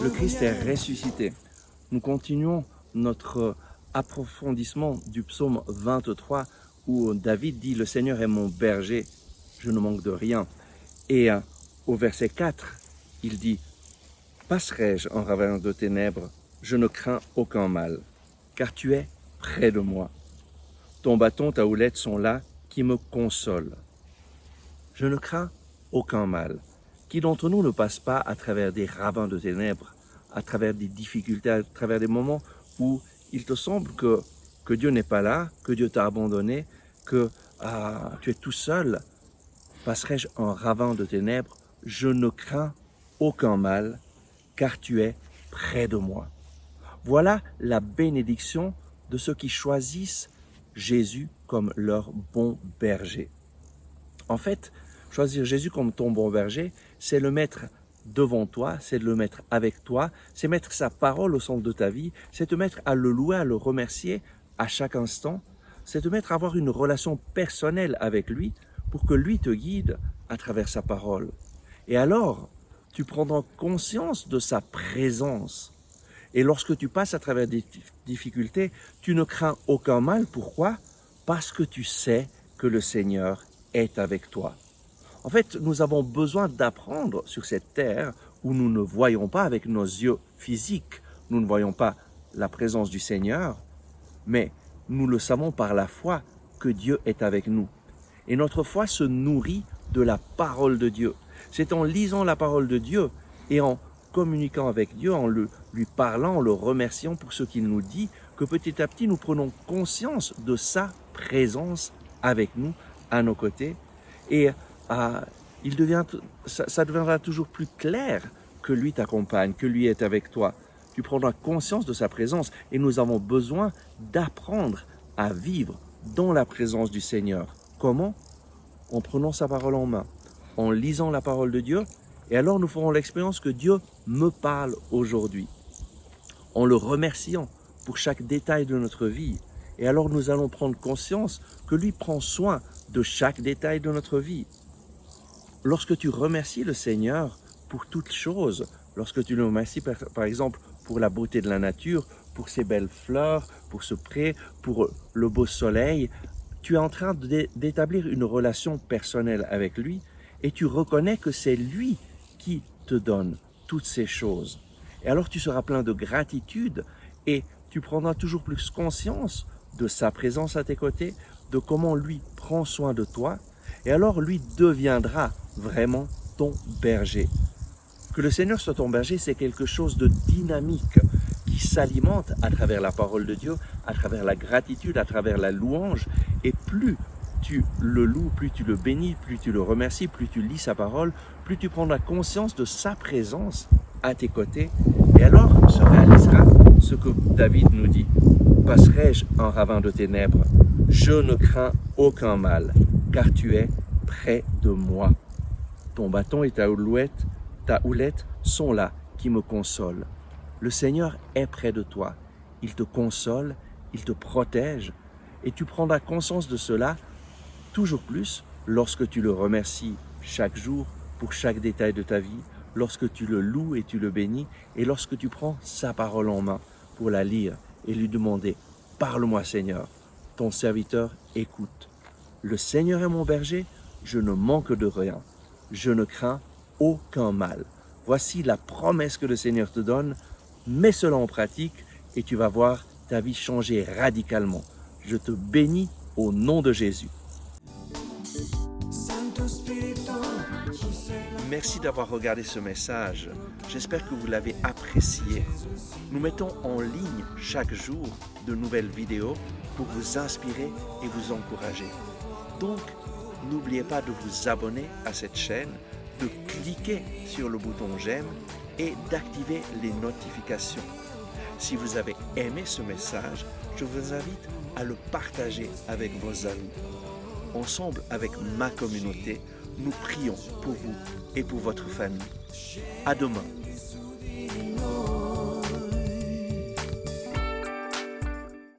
Le Christ est ressuscité. Nous continuons notre approfondissement du psaume 23 où David dit « Le Seigneur est mon berger, je ne manque de rien ». Et au verset 4, il dit « Passerai-je en ravin de ténèbres, je ne crains aucun mal, car tu es près de moi. Ton bâton, ta houlette sont là qui me consolent. Je ne crains aucun mal. » Qui d'entre nous ne passe pas à travers des ravins de ténèbres, à travers des difficultés, à travers des moments où il te semble que Dieu n'est pas là, que Dieu t'a abandonné, que tu es tout seul. Passerai-je en ravin de ténèbres, je ne crains aucun mal, car tu es près de moi. Voilà la bénédiction de ceux qui choisissent Jésus comme leur bon berger. En fait, choisir Jésus comme ton bon berger, c'est le mettre devant toi, c'est de le mettre avec toi, c'est mettre sa parole au centre de ta vie, c'est te mettre à le louer, à le remercier à chaque instant, c'est te mettre à avoir une relation personnelle avec lui pour que lui te guide à travers sa parole. Et alors, tu prendras conscience de sa présence. Et lorsque tu passes à travers des difficultés, tu ne crains aucun mal. Pourquoi? Parce que tu sais que le Seigneur est avec toi. En fait, nous avons besoin d'apprendre sur cette terre où nous ne voyons pas avec nos yeux physiques, nous ne voyons pas la présence du Seigneur, mais nous le savons par la foi que Dieu est avec nous. Et notre foi se nourrit de la parole de Dieu. C'est en lisant la parole de Dieu et en communiquant avec Dieu, en lui parlant, en le remerciant pour ce qu'il nous dit, que petit à petit nous prenons conscience de sa présence avec nous, à nos côtés. Et ça deviendra toujours plus clair que lui t'accompagne, que lui est avec toi. Tu prendras conscience de sa présence et nous avons besoin d'apprendre à vivre dans la présence du Seigneur. Comment? En prenant sa parole en main, en lisant la parole de Dieu, et alors nous ferons l'expérience que Dieu me parle aujourd'hui, en le remerciant pour chaque détail de notre vie. Et alors nous allons prendre conscience que lui prend soin de chaque détail de notre vie. Lorsque tu remercies le Seigneur pour toutes choses, lorsque tu le remercies par exemple pour la beauté de la nature, pour ces belles fleurs, pour ce pré, pour le beau soleil, tu es en train d'établir une relation personnelle avec lui et tu reconnais que c'est lui qui te donne toutes ces choses. Et alors tu seras plein de gratitude et tu prendras toujours plus conscience de sa présence à tes côtés, de comment lui prend soin de toi, et alors lui deviendra vraiment ton berger. Que le Seigneur soit ton berger, c'est quelque chose de dynamique qui s'alimente à travers la parole de Dieu, à travers la gratitude, à travers la louange, et plus tu le loues, plus tu le bénis, plus tu le remercies, plus tu lis sa parole, plus tu prendras conscience de sa présence à tes côtés, et alors se réalisera ce que David nous dit. Passerai-je en ravin de ténèbres, je ne crains aucun mal, car tu es près de moi. Ton bâton et ta houlette sont là qui me consolent. Le Seigneur est près de toi. Il te console, il te protège, et tu prendras conscience de cela toujours plus lorsque tu le remercies chaque jour pour chaque détail de ta vie, lorsque tu le loues et tu le bénis, et lorsque tu prends sa parole en main pour la lire et lui demander « Parle-moi Seigneur, ton serviteur écoute. Le Seigneur est mon berger, je ne manque de rien, je ne crains aucun mal. » Voici la promesse que le Seigneur te donne, mets cela en pratique et tu vas voir ta vie changer radicalement. Je te bénis au nom de Jésus. Merci d'avoir regardé ce message. J'espère que vous l'avez apprécié. Nous mettons en ligne chaque jour de nouvelles vidéos pour vous inspirer et vous encourager. Donc, n'oubliez pas de vous abonner à cette chaîne, de cliquer sur le bouton j'aime et d'activer les notifications. Si vous avez aimé ce message, je vous invite à le partager avec vos amis. Ensemble avec ma communauté, nous prions pour vous et pour votre famille. À demain.